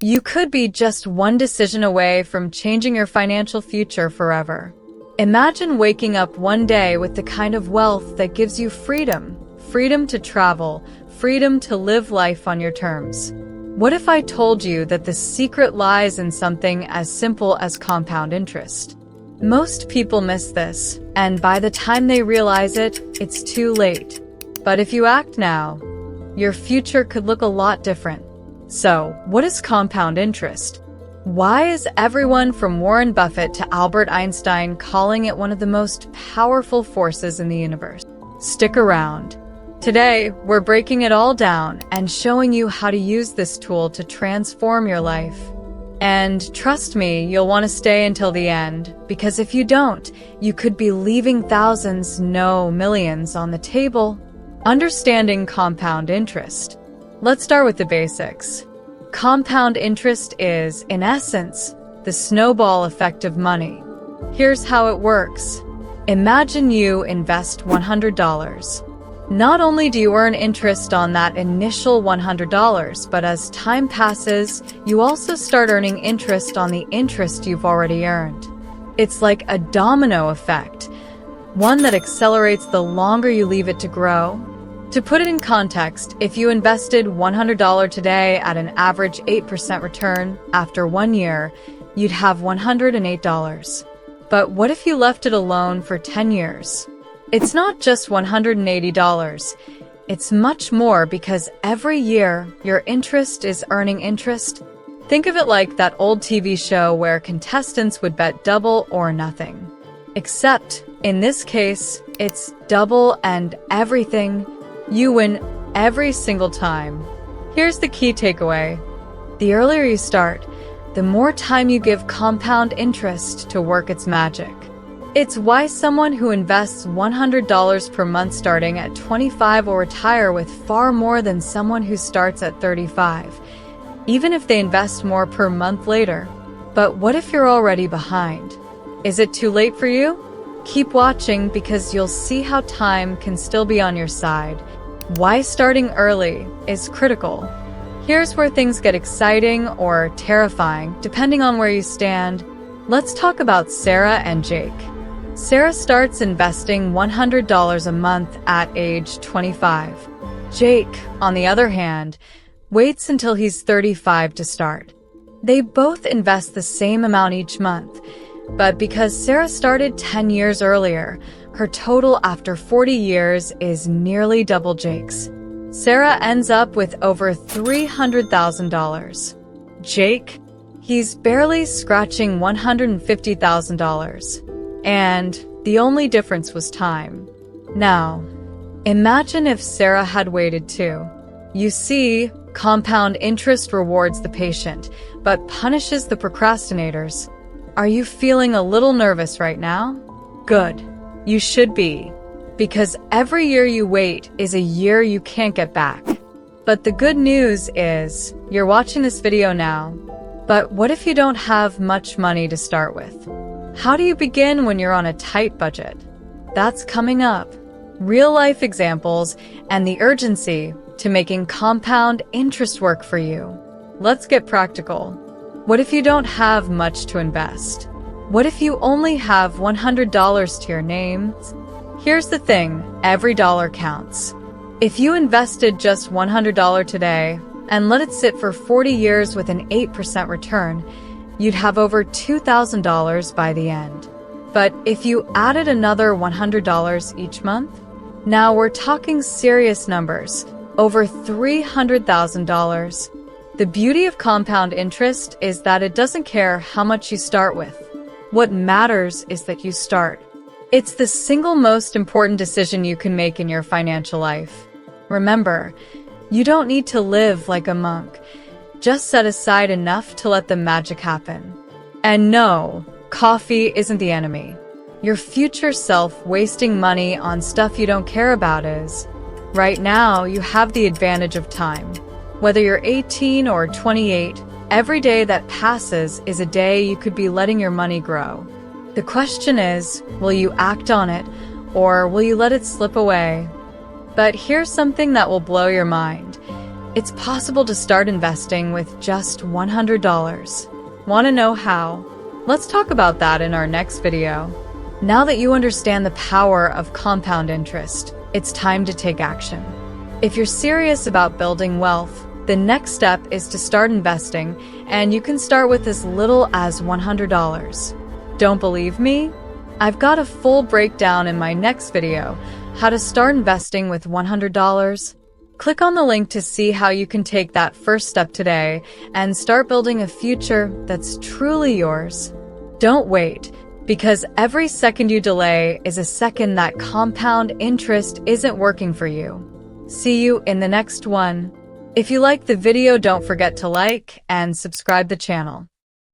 You could be just one decision away from changing your financial future forever. Imagine waking up one day with the kind of wealth that gives you freedom. Freedom to travel, freedom to live life on your terms. What if I told you that the secret lies in something as simple as compound interest? Most people miss this, and by the time they realize it, it's too late. But if you act now, your future could look a lot different. So, what is compound interest? Why is everyone from Warren Buffett to Albert Einstein calling it one of the most powerful forces in the universe? Stick around. Today, we're breaking it all down and showing you how to use this tool to transform your life. And trust me, you'll want to stay until the end, because if you don't, you could be leaving thousands, no, millions on the table. Understanding compound interest. Let's start with the basics. Compound interest is, in essence, the snowball effect of money. Here's how it works. Imagine you invest $100. Not only do you earn interest on that initial $100, but as time passes, you also start earning interest on the interest you've already earned. It's like a domino effect, one that accelerates the longer you leave it to grow. To put it in context, if you invested $100 today at an average 8% return, after 1 year, you'd have $108. But what if you left it alone for 10 years? It's not just $180. It's much more, because every year, your interest is earning interest. Think of it like that old TV show where contestants would bet double or nothing. Except, in this case, it's double and everything. You win every single time. Here's the key takeaway. The earlier you start, the more time you give compound interest to work its magic. It's why someone who invests $100 per month starting at 25 will retire with far more than someone who starts at 35, even if they invest more per month later. But what if you're already behind? Is it too late for you? Keep watching, because you'll see how time can still be on your side. Why starting early is critical. Here's where things get exciting or terrifying, depending on where you stand. Let's talk about Sarah and Jake. Sarah starts investing $100 a month at age 25. Jake, on the other hand, waits until he's 35 to start. They both invest the same amount each month, but because Sarah started 10 years earlier, her total after 40 years is nearly double Jake's. Sarah ends up with over $300,000. Jake, he's barely scratching $150,000. And the only difference was time. Now, imagine if Sarah had waited too. You see, compound interest rewards the patient, but punishes the procrastinators. Are you feeling a little nervous right now? Good. You should be, because every year you wait is a year you can't get back. But the good news is, you're watching this video now. But what if you don't have much money to start with? How do you begin when you're on a tight budget? That's coming up. Real-life examples and the urgency to making compound interest work for you. Let's get practical. What if you don't have much to invest? What if you only have $100 to your name? Here's the thing, every dollar counts. If you invested just $100 today and let it sit for 40 years with an 8% return, you'd have over $2,000 by the end. But if you added another $100 each month, now we're talking serious numbers, over $300,000. The beauty of compound interest is that it doesn't care how much you start with. What matters is that you start. It's the single most important decision you can make in your financial life. Remember, you don't need to live like a monk. Just set aside enough to let the magic happen. And no, coffee isn't the enemy. Your future self wasting money on stuff you don't care about is. Right now, you have the advantage of time. Whether you're 18 or 28, every day that passes is a day you could be letting your money grow. The question is, will you act on it, or will you let it slip away? But here's something that will blow your mind. It's possible to start investing with just $100. Want to know how? Let's talk about that in our next video. Now that you understand the power of compound interest, it's time to take action. If you're serious about building wealth, the next step is to start investing, and you can start with as little as $100. Don't believe me? I've got a full breakdown in my next video, how to start investing with $100. Click on the link to see how you can take that first step today and start building a future that's truly yours. Don't wait, because every second you delay is a second that compound interest isn't working for you. See you in the next one. If you liked the video, don't forget to like and subscribe the channel.